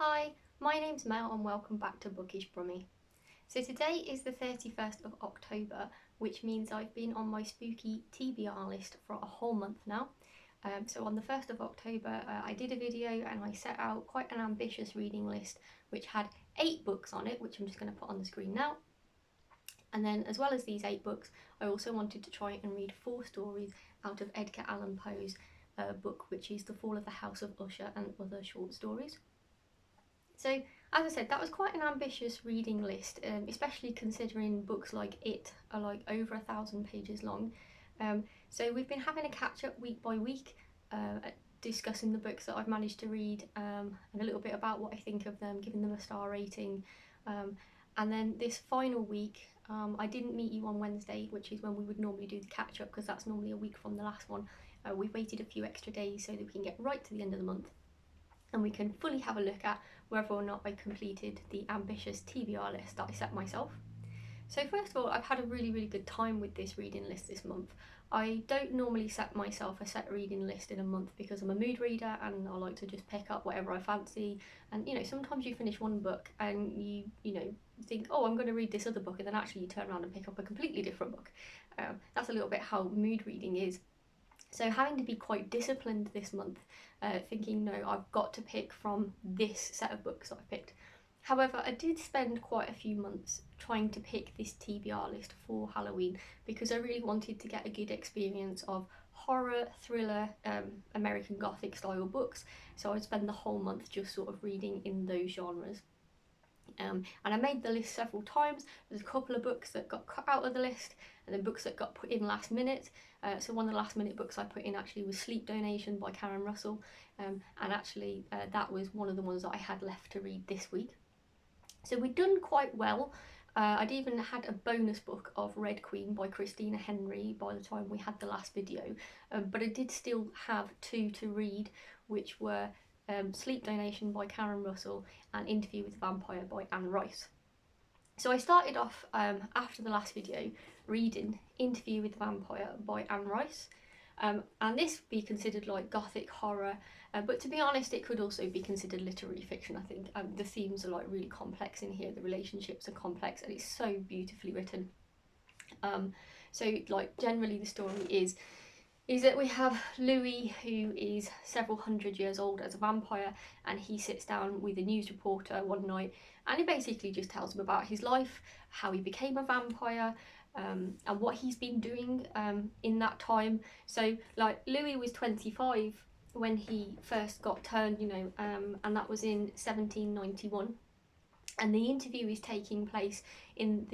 Hi, my name's Mel and welcome back to Bookish Brummie. So today is the 31st of October, which means I've been on my spooky TBR list for a whole month now. So on the 1st of October I did a video and I set out quite an ambitious reading list which had 8 books on it, which I'm just going to put on the screen now. And then as well as these 8 books, I also wanted to try and read 4 stories out of Edgar Allan Poe's book, which is The Fall of the House of Usher and Other Short Stories. So, as I said, that was quite an ambitious reading list, especially considering books like It are like over 1,000 pages long. So we've been having a catch-up week by week, discussing the books that I've managed to read, and a little bit about what I think of them, giving them a star rating. And then this final week, I didn't meet you on Wednesday, which is when we would normally do the catch-up, because that's normally a week from the last one. We've waited a few extra days so that we can get right to the end of the month and we can fully have a look at whether or not I completed the ambitious TBR list that I set myself. So first of all, I've had a really good time with this reading list this month. I don't normally set myself a set reading list in a month because I'm a mood reader and I like to just pick up whatever I fancy. And sometimes you finish one book and you think, oh, I'm going to read this other book, and then actually you turn around and pick up a completely different book. That's a little bit how mood reading is. So having to be quite disciplined this month, thinking, no, I've got to pick from this set of books that I've picked. However, I did spend quite a few months trying to pick this TBR list for Halloween because I really wanted to get a good experience of horror, thriller, American Gothic style books. So I'd spend the whole month just sort of reading in those genres. And I made the list several times. There's a couple of books that got cut out of the list and then books that got put in last minute. So one of the last minute books I put in actually was Sleep Donation by Karen Russell, and actually that was one of the ones that I had left to read this week. So we'd done quite well. I'd even had a bonus book of Red Queen by Christina Henry by the time we had the last video, but I did still have 2 to read, which were Sleep Donation by Karen Russell and Interview with the Vampire by Anne Rice. So I started off after the last video reading Interview with the Vampire by Anne Rice, and this would be considered like gothic horror, but to be honest it could also be considered literary fiction. I think the themes are like really complex in here, the relationships are complex, and it's so beautifully written. So like generally the story is that we have Louis, who is several hundred years old as a vampire, and he sits down with a news reporter one night and he basically just tells him about his life, how he became a vampire, and what he's been doing in that time. So like Louis was 25 when he first got turned, and that was in 1791, and the interview is taking place in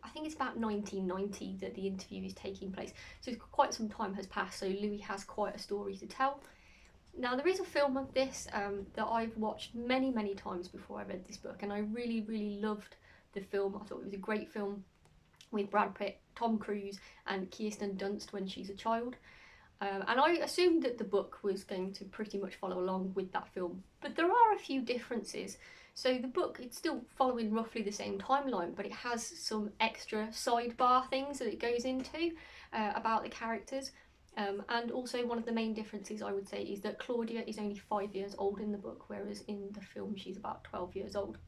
I think it's about 1990 that the interview is taking place. So quite some time has passed, so Louis has quite a story to tell. Now there is a film of this that I've watched many times before I read this book, and I really loved the film. I thought it was a great film with Brad Pitt, Tom Cruise and Kirsten Dunst when she's a child. And I assumed that the book was going to pretty much follow along with that film, but there are a few differences. So the book, it's still following roughly the same timeline, but it has some extra sidebar things that it goes into about the characters. And also one of the main differences I would say is that Claudia is only 5 years old in the book, whereas in the film she's about 12 years old.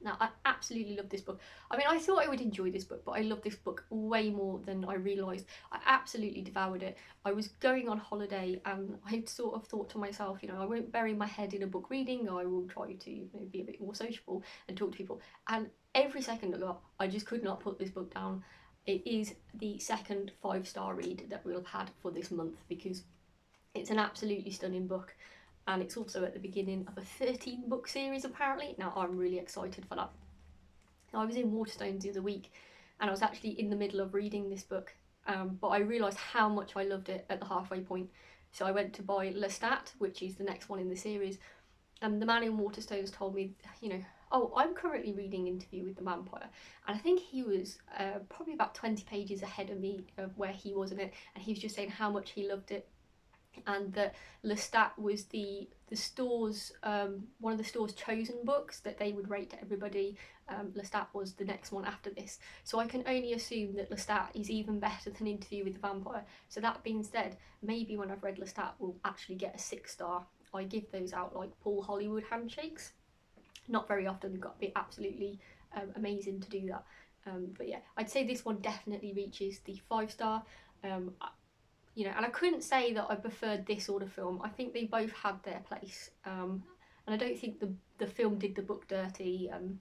Now, I absolutely love this book. I mean, I thought I would enjoy this book, but I love this book way more than I realised. I absolutely devoured it. I was going on holiday and I sort of thought to myself, I won't bury my head in a book reading. I will try to be a bit more sociable and talk to people. And every second I got, I just could not put this book down. It is the second 5-star read that we'll have had for this month because it's an absolutely stunning book. And it's also at the beginning of a 13 book series apparently. Now I'm really excited for that. Now, I was in Waterstones the other week and I was actually in the middle of reading this book, but I realised how much I loved it at the halfway point. So I went to buy Lestat, which is the next one in the series, and the man in Waterstones told me, oh, I'm currently reading Interview with the Vampire, and I think he was probably about 20 pages ahead of me of where he was in it, and he was just saying how much he loved it, and that Lestat was the store's one of the store's chosen books that they would rate to everybody. Lestat was the next one after this, so I can only assume that Lestat is even better than Interview with the Vampire. So that being said, maybe when I've read Lestat we'll actually get a 6-star. I give those out like Paul Hollywood handshakes. Not very often, they've got to be absolutely amazing to do that. But yeah, I'd say this one definitely reaches the 5-star. You know, and I couldn't say that I preferred this or the film. I think they both had their place, and I don't think the film did the book dirty. And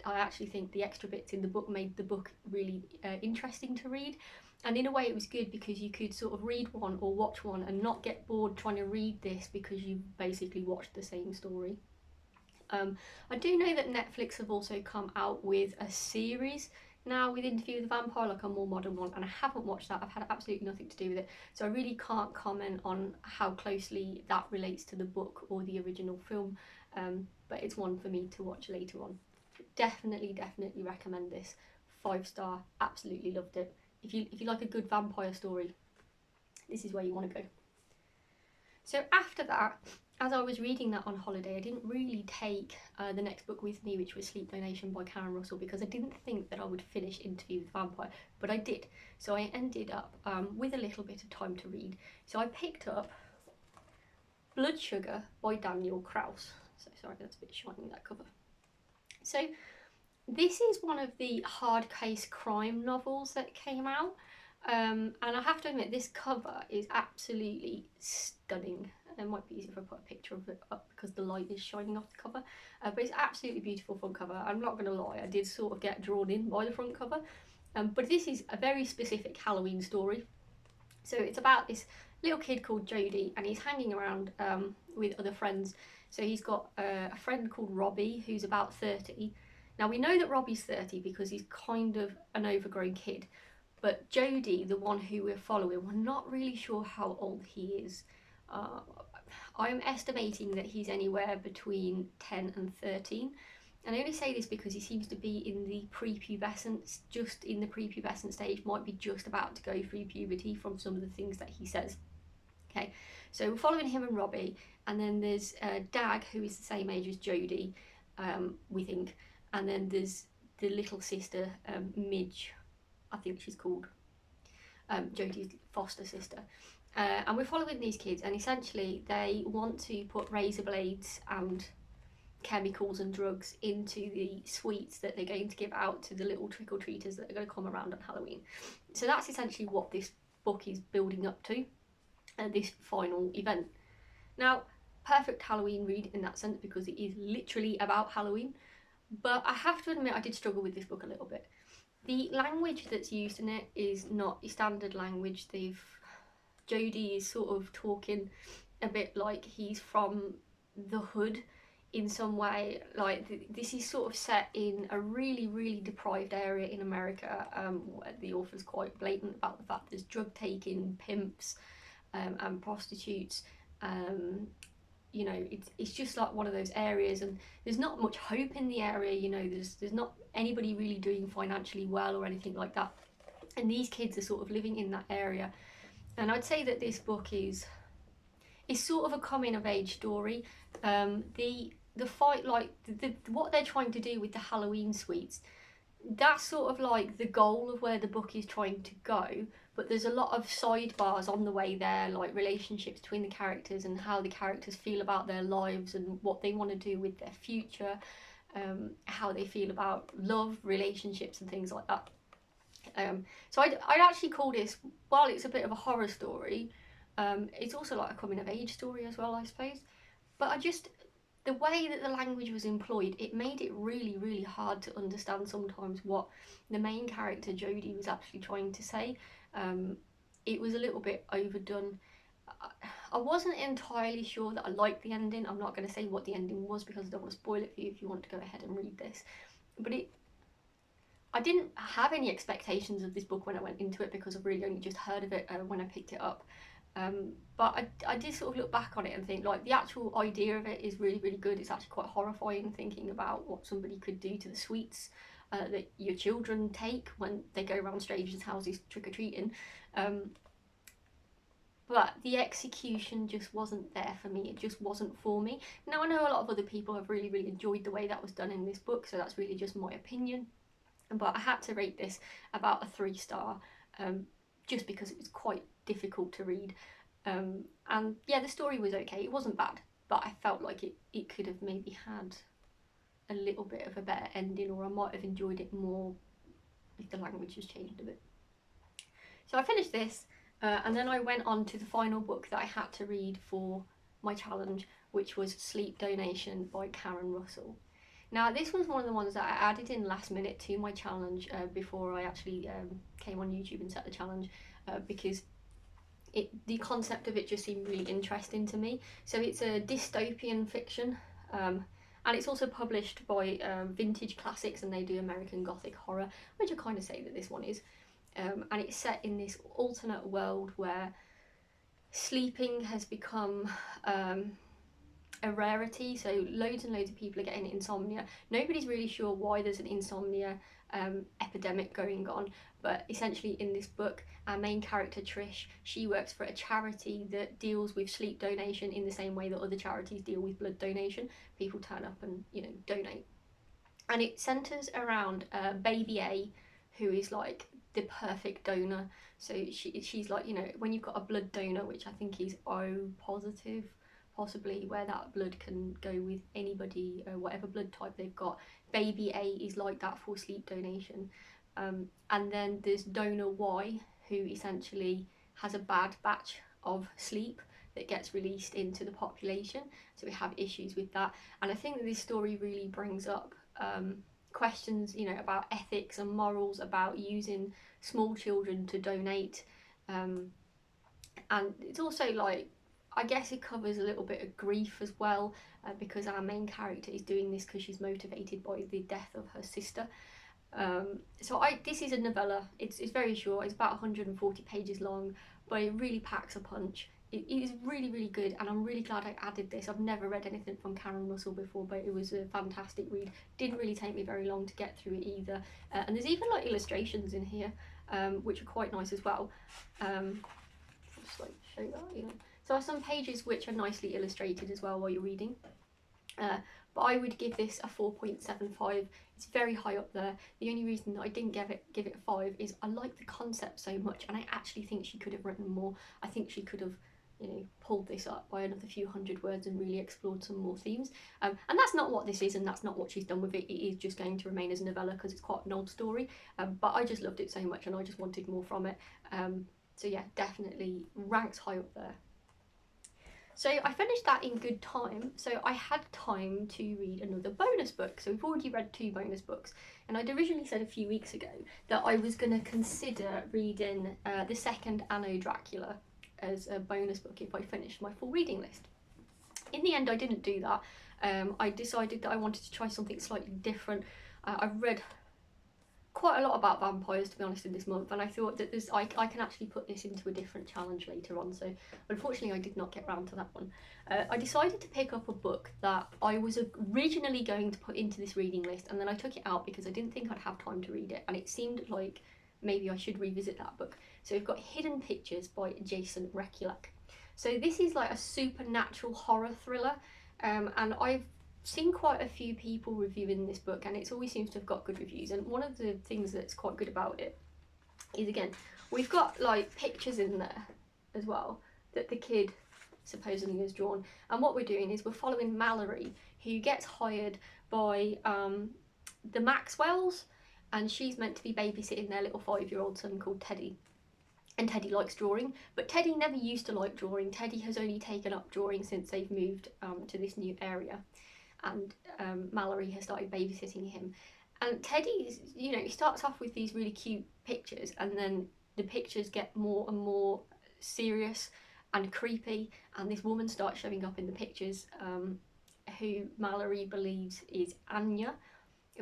I actually think the extra bits in the book made the book really interesting to read. And in a way, it was good because you could sort of read one or watch one and not get bored trying to read this because you basically watched the same story. I do know that Netflix have also come out with a series now with Interview with the Vampire, like a more modern one, and I haven't watched that. I've had absolutely nothing to do with it, so I really can't comment on how closely that relates to the book or the original film, but it's one for me to watch later on. Definitely recommend this. 5-star, absolutely loved it. If you like a good vampire story, this is where you want to go. So after that, as I was reading that on holiday, I didn't really take the next book with me, which was Sleep Donation by Karen Russell, because I didn't think that I would finish Interview with the Vampire, but I did. So I ended up with a little bit of time to read. So I picked up Blood Sugar by Danial Kraus. So sorry, that's a bit shiny, that cover. So this is one of the hard case crime novels that came out. And I have to admit, this cover is absolutely stunning. It might be easier if I put a picture of it up because the light is shining off the cover. But it's absolutely beautiful front cover. I'm not going to lie, I did sort of get drawn in by the front cover. But this is a very specific Halloween story. So it's about this little kid called Jody, and he's hanging around with other friends. So he's got a friend called Robbie who's about 30. Now we know that Robbie's 30 because he's kind of an overgrown kid. But Jody, the one who we're following, we're not really sure how old he is. I'm estimating that he's anywhere between 10 and 13. And I only say this because he seems to be in the prepubescent, just in the prepubescent stage, might be just about to go through puberty from some of the things that he says. Okay, so we're following him and Robbie, and then there's Dag, who is the same age as Jody, we think, and then there's the little sister, Midge, I think she's called, Jodie's foster sister. And we're following these kids, and essentially they want to put razor blades and chemicals and drugs into the sweets that they're going to give out to the little trick-or-treaters that are going to come around on Halloween. So that's essentially what this book is building up to, this final event. Now, perfect Halloween read in that sense because it is literally about Halloween, but I have to admit I did struggle with this book a little bit. The language that's used in it is not the standard language. Jody is sort of talking a bit like he's from the hood in some way. Like this is sort of set in a really deprived area in America. The author's quite blatant about the fact there's drug taking, pimps, and prostitutes. You know, it's just like one of those areas, and there's not much hope in the area. You know, there's not anybody really doing financially well or anything like that, and these kids are sort of living in that area. And I'd say that this book is sort of a coming of age story. The fight, like what they're trying to do with the Halloween sweets, that's sort of like the goal of where the book is trying to go, but there's a lot of sidebars on the way there, like relationships between the characters and how the characters feel about their lives and what they want to do with their future, how they feel about love, relationships and things like that. So I'd actually call this, while it's a bit of a horror story, it's also like a coming of age story as well, I suppose. But the way that the language was employed, it made it really hard to understand sometimes what the main character Jody was actually trying to say. It was a little bit overdone. I wasn't entirely sure that I liked the ending. I'm not going to say what the ending was because I don't want to spoil it for you if you want to go ahead and read this. But I didn't have any expectations of this book when I went into it because I've really only just heard of it when I picked it up. But I did sort of look back on it and think, like, the actual idea of it is really good. It's actually quite horrifying, thinking about what somebody could do to the sweets that your children take when they go around strangers' houses trick-or-treating. But the execution just wasn't there for me. It just wasn't for me. Now, I know a lot of other people have really enjoyed the way that was done in this book, so that's really just my opinion. But I had to rate this about a 3-star, just because it was quite difficult to read. And yeah, the story was okay. It wasn't bad, but I felt like it could have maybe had a little bit of a better ending, or I might have enjoyed it more if the language was changed a bit. So I finished this, and then I went on to the final book that I had to read for my challenge, which was Sleep Donation by Karen Russell. Now, this was one of the ones that I added in last minute to my challenge before I actually came on YouTube and set the challenge, because the concept of it just seemed really interesting to me. So it's a dystopian fiction, and it's also published by Vintage Classics, and they do American Gothic horror, which I kind of say that this one is. And it's set in this alternate world where sleeping has become a rarity, so loads and loads of people are getting insomnia. Nobody's really sure why there's an insomnia epidemic going on, but essentially in this book, our main character Trish, she works for a charity that deals with sleep donation in the same way that other charities deal with blood donation. People turn up and, you know, donate. And it centres around baby A, who is like the perfect donor. So she's like, you know, when you've got a blood donor, which I think is O positive, possibly, where that blood can go with anybody, whatever blood type they've got, baby A is like that for sleep donation. And then there's donor Y, who essentially has a bad batch of sleep that gets released into the population, so we have issues with that. And I think that this story really brings up questions, you know, about ethics and morals, about using small children to donate, and it's also like, I guess it covers a little bit of grief as well, because our main character is doing this because she's motivated by the death of her sister. So this is a novella. It's very short. It's about 140 pages long, but it really packs a punch. It is really, really good, and I'm really glad I added this. I've never read anything from Karen Russell before, but it was a fantastic read. Didn't really take me very long to get through it either. And there's even like illustrations in here, which are quite nice as well. I'll just like show that, you know. So there are some pages which are nicely illustrated as well while you're reading. But I would give this a 4.75. It's very high up there. The only reason that I didn't give it a 5 is I like the concept so much, and I actually think she could have written more. I think she could have, you know, pulled this up by another few hundred words and really explored some more themes. And that's not what this is, and that's not what she's done with it. It is just going to remain as a novella because it's quite an old story. But I just loved it so much, and I just wanted more from it. So yeah, definitely ranks high up there. So I finished that in good time, so I had time to read another bonus book. So we've already read 2 bonus books, and I'd originally said a few weeks ago that I was going to consider reading the second Anno Dracula as a bonus book if I finished my full reading list. In the end, I didn't do that. I decided that I wanted to try something slightly different. I've read quite a lot about vampires, to be honest, in this month, and I thought that I can actually put this into a different challenge later on, so unfortunately I did not get round to that one. I decided to pick up a book that I was originally going to put into this reading list, and then I took it out because I didn't think I'd have time to read it, and it seemed like maybe I should revisit that book. So we've got Hidden Pictures by Jason Rekulak. So this is like a supernatural horror thriller, and I've seen quite a few people reviewing this book, and it always seems to have got good reviews. And one of the things that's quite good about it is, again, we've got like pictures in there as well that the kid supposedly has drawn, and what we're doing is we're following Mallory, who gets hired by the Maxwells, and she's meant to be babysitting their little 5-year-old son called Teddy. And Teddy likes drawing, but Teddy never used to like drawing. Teddy has only taken up drawing since they've moved to this new area, and Mallory has started babysitting him. And Teddy, you know, he starts off with these really cute pictures, and then the pictures get more and more serious and creepy, and this woman starts showing up in the pictures, who Mallory believes is Anya,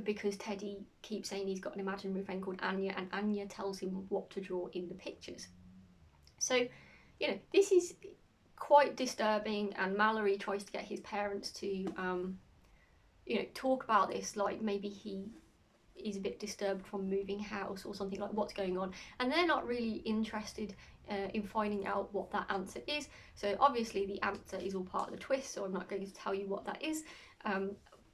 because Teddy keeps saying he's got an imaginary friend called Anya, and Anya tells him what to draw in the pictures. So, you know, this is quite disturbing, and Mallory tries to get his parents to, you know, talk about this, like maybe he is a bit disturbed from moving house or something, like what's going on, and they're not really interested in finding out what that answer is. So obviously the answer is all part of the twist, so I'm not going to tell you what that is,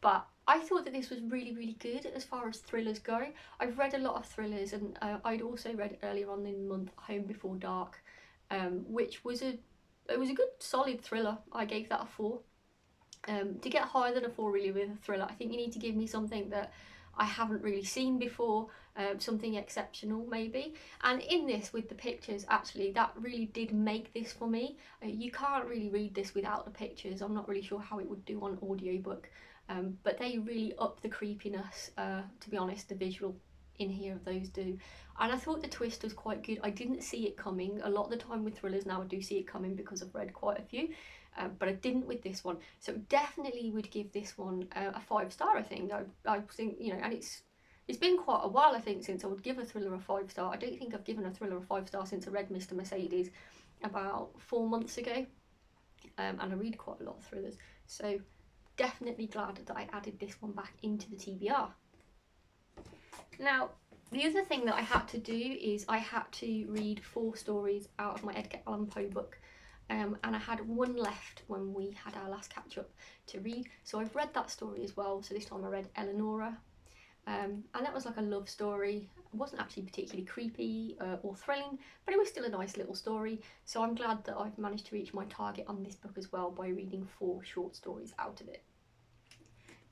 but I thought that this was really, really good as far as thrillers go. I've read a lot of thrillers, and I'd also read earlier on in the month Home Before Dark, which was a good solid thriller. I gave that a 4. To get higher than a 4 really with a thriller, I think you need to give me something that I haven't really seen before, something exceptional maybe. And in this, with the pictures, actually that really did make this for me. You can't really read this without the pictures. I'm not really sure how it would do on audiobook, but they really up the creepiness. To be honest, the visual in here of those do. And I thought the twist was quite good. I didn't see it coming. A lot of the time with thrillers now I do see it coming because I've read quite a few, but I didn't with this one. So definitely would give this one a 5-star, I think. I think, you know, and it's been quite a while, I think, since I would give a thriller a 5-star. I don't think I've given a thriller a 5-star since I read Mr. Mercedes about 4 months ago, and I read quite a lot of thrillers. So definitely glad that I added this one back into the TBR. Now, the other thing that I had to do is I had to read 4 stories out of my Edgar Allan Poe book, and I had one left when we had our last catch up to read, so I've read that story as well. So this time I read Eleonora, and that was like a love story. It wasn't actually particularly creepy or thrilling, but it was still a nice little story. So I'm glad that I've managed to reach my target on this book as well by reading 4 short stories out of it.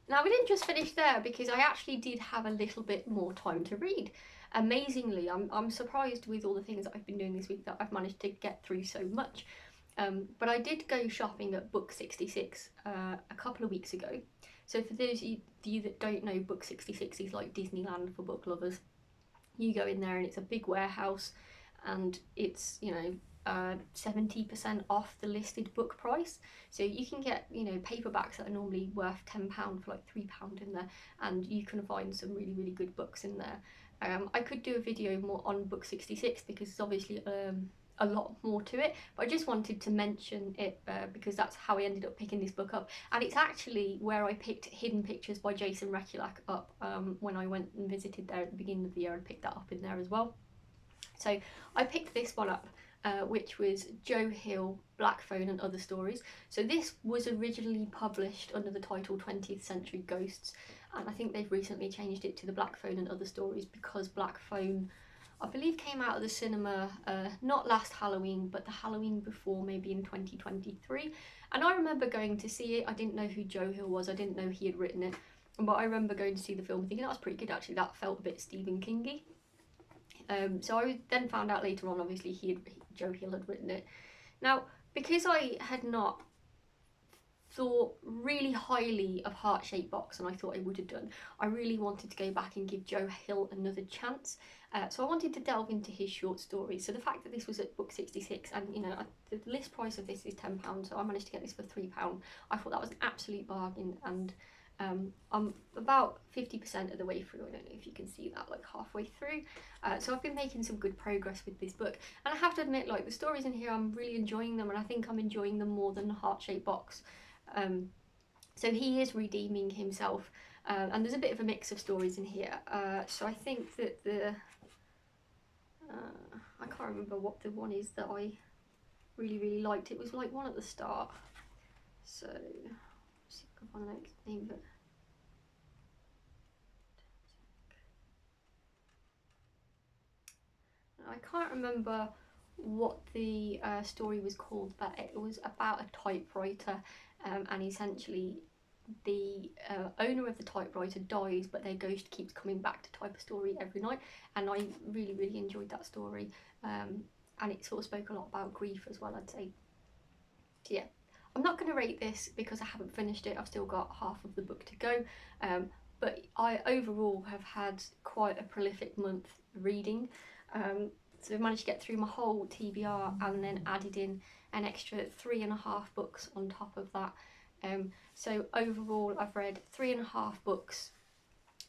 Now, we didn't just finish there, because I actually did have a little bit more time to read. Amazingly, I'm surprised with all the things that I've been doing this week that I've managed to get through so much. But I did go shopping at Book 66 a couple of weeks ago. So for those of you that don't know, Book 66 is like Disneyland for book lovers. You go in there and it's a big warehouse, and it's, you know, 70% off the listed book price. So you can get, you know, paperbacks that are normally worth £10 for like £3 in there, and you can find some really good books in there. I could do a video more on Book 66 because it's obviously a lot more to it, but I just wanted to mention it because that's how I ended up picking this book up, and it's actually where I picked Hidden Pictures by Jason Rekulak up when I went and visited there at the beginning of the year. I picked that up in there as well. So I picked this one up, which was Joe Hill, Black Phone and Other Stories. So this was originally published under the title 20th Century Ghosts, and I think they've recently changed it to the Black Phone and Other Stories because Black Phone, I believe, came out of the cinema not last Halloween, but the Halloween before, maybe in 2023. And I remember going to see it. I didn't know who Joe Hill was, I didn't know he had written it, but I remember going to see the film thinking that was pretty good actually. That felt a bit Stephen King-y. So I then found out later on, obviously, Joe Hill had written it. Now, because I had not thought really highly of Heart-Shaped Box, and I thought I would have done, I really wanted to go back and give Joe Hill another chance. So I wanted to delve into his short stories. So the fact that this was at Book 66, and you know, the list price of this is £10, so I managed to get this for £3. I thought that was an absolute bargain, and I'm about 50% of the way through. I don't know if you can see that, like halfway through. So I've been making some good progress with this book, and I have to admit, like, the stories in here, I'm really enjoying them, and I think I'm enjoying them more than the Heart-Shaped Box. So he is redeeming himself, and there's a bit of a mix of stories in here. So I think that I can't remember what the one is that I really liked. It was like one at the start. So let's see if I can find the name of it. I can't remember what the story was called, but it was about a typewriter, and essentially the owner of the typewriter dies, but their ghost keeps coming back to type a story every night, and I really enjoyed that story, and it sort of spoke a lot about grief as well, I'd say. So yeah, I'm not going to rate this because I haven't finished it. I've still got half of the book to go, but I overall have had quite a prolific month reading. So I've managed to get through my whole TBR and then added in an extra 3.5 books on top of that. So overall I've read 3.5 books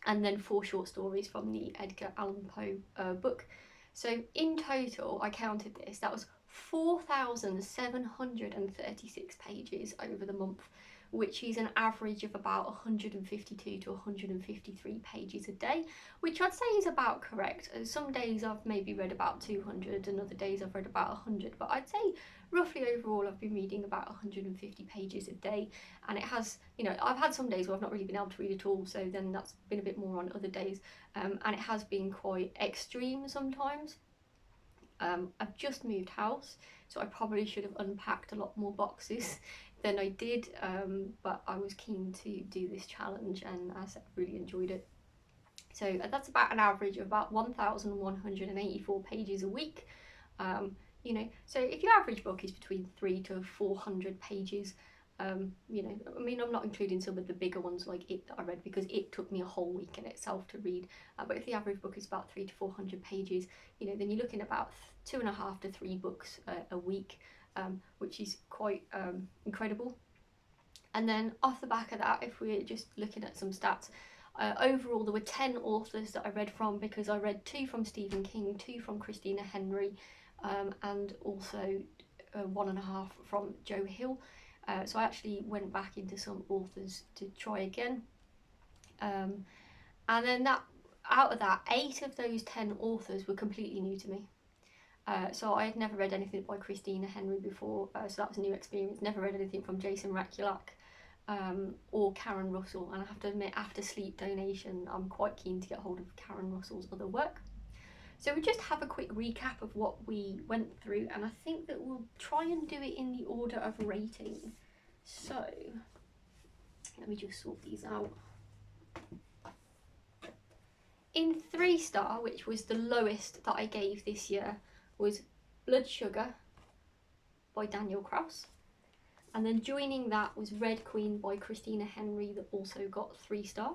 and then 4 short stories from the Edgar Allan Poe book. So in total, I counted this, that was 4,736 pages over the month, which is an average of about 152 to 153 pages a day, which I'd say is about correct. Some days I've maybe read about 200 and other days I've read about 100, but I'd say roughly overall I've been reading about 150 pages a day, and it has, you know, I've had some days where I've not really been able to read at all, so then that's been a bit more on other days, and it has been quite extreme sometimes. I've just moved house, so I probably should have unpacked a lot more boxes than I did, but I was keen to do this challenge, and as I really enjoyed it. So that's about an average of about 1,184 pages a week. You know, so if your average book is between 300 to 400 pages, you know, I mean, I'm not including some of the bigger ones like It that I read, because It took me a whole week in itself to read. But if the average book is about 300 to 400 pages, you know, then you're looking at about 2.5 to 3 books a week, which is quite incredible. And then off the back of that, if we're just looking at some stats, overall there were 10 authors that I read from, because I read 2 from Stephen King, 2 from Christina Henry, and also 1.5 from Joe Hill. So I actually went back into some authors to try again. And then out of that, 8 of those 10 authors were completely new to me. So I had never read anything by Christina Henry before, so that was a new experience. Never read anything from Jason Rekulak or Karen Russell, and I have to admit, after Sleep Donation, I'm quite keen to get hold of Karen Russell's other work. So we just have a quick recap of what we went through, and I think that we'll try and do it in the order of rating. So let me just sort these out. In 3-star, which was the lowest that I gave this year, was Blood Sugar by Daniel Kraus. And then joining that was Red Queen by Christina Henry, that also got 3-star.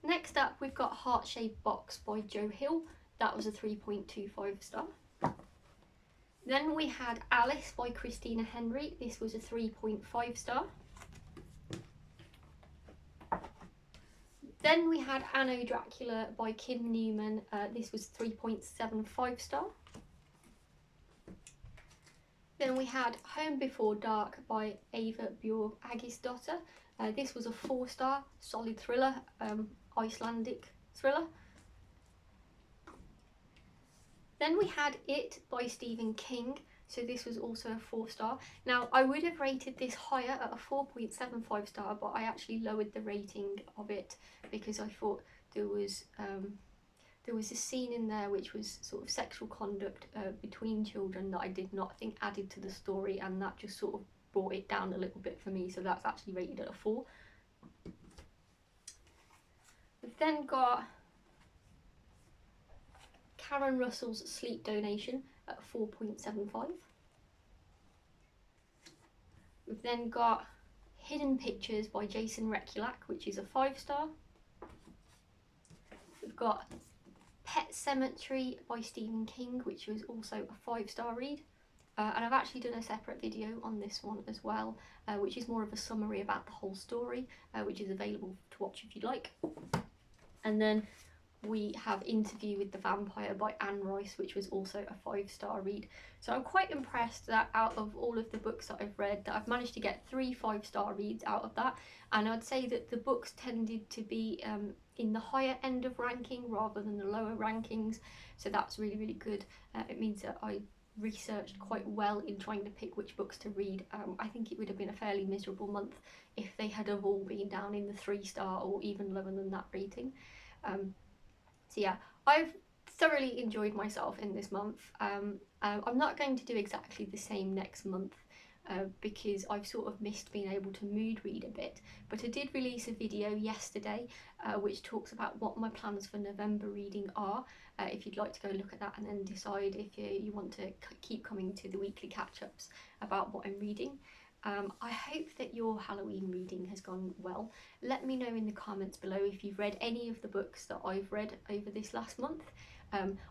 Next up, we've got Heart-Shaped Box by Joe Hill. That was a 3.25 star. Then we had Alice by Christina Henry. This was a 3.5 star. Then we had Anno Dracula by Kim Newman. This was 3.75 star. Then we had Home Before Dark by Eva Björk Agisdotter. This was a 4-star, solid thriller, Icelandic thriller. Then we had It by Stephen King. So this was also a 4-star. Now I would have rated this higher at a 4.75 star, but I actually lowered the rating of it because I thought there was a scene in there which was sort of sexual conduct between children that I did not think added to the story, and that just sort of brought it down a little bit for me, so that's actually rated at a 4. We've then got Karen Russell's Sleep Donation at 4.75. We've then got Hidden Pictures by Jason Rekulak, which is a 5-star. We've got Pet Sematary by Stephen King, which was also a 5-star read. And I've actually done a separate video on this one as well, which is more of a summary about the whole story, which is available to watch if you'd like. And then we have Interview with the Vampire by Anne Rice, which was also a 5-star read. So I'm quite impressed that out of all of the books that I've read, that I've managed to get 3 5-star reads out of that. And I'd say that the books tended to be in the higher end of ranking rather than the lower rankings. So that's really, really good. It means that I researched quite well in trying to pick which books to read. I think it would have been a fairly miserable month if they had have all been down in the 3-star or even lower than that rating. So yeah, I've thoroughly enjoyed myself in this month. I'm not going to do exactly the same next month because I've sort of missed being able to mood read a bit, but I did release a video yesterday which talks about what my plans for November reading are, if you'd like to go look at that and then decide if you want to keep coming to the weekly catch-ups about what I'm reading. I hope that your Halloween reading has gone well. Let me know in the comments below if you've read any of the books that I've read over this last month,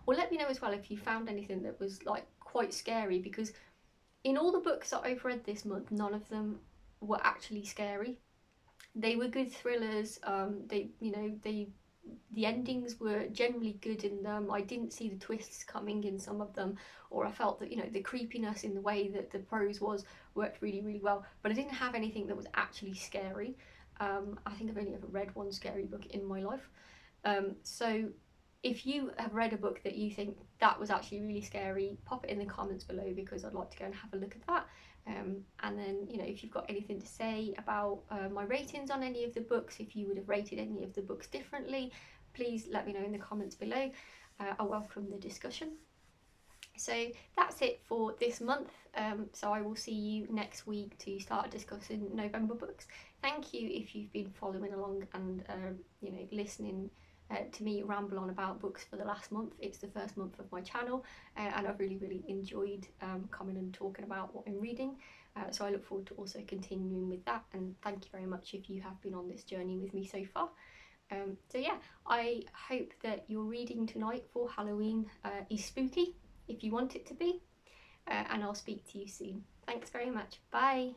or let me know as well if you found anything that was like quite scary, because in all the books that I've read this month, none of them were actually scary. They were good thrillers. The endings were generally good in them. I didn't see the twists coming in some of them, or I felt that, you know, the creepiness in the way that the prose worked really, really well, but I didn't have anything that was actually scary. I think I've only ever read one scary book in my life. So if you have read a book that you think that was actually really scary, pop it in the comments below, because I'd like to go and have a look at that. And then, you know, if you've got anything to say about my ratings on any of the books, if you would have rated any of the books differently, please let me know in the comments below. I welcome the discussion. So that's it for this month. So I will see you next week to start discussing November books. Thank you if you've been following along and listening to me ramble on about books for the last month. It's the first month of my channel, and I've really enjoyed coming and talking about what I'm reading. So I look forward to also continuing with that, and thank you very much if you have been on this journey with me so far. So yeah, I hope that your reading tonight for Halloween is spooky, if you want it to be, and I'll speak to you soon. Thanks very much. Bye.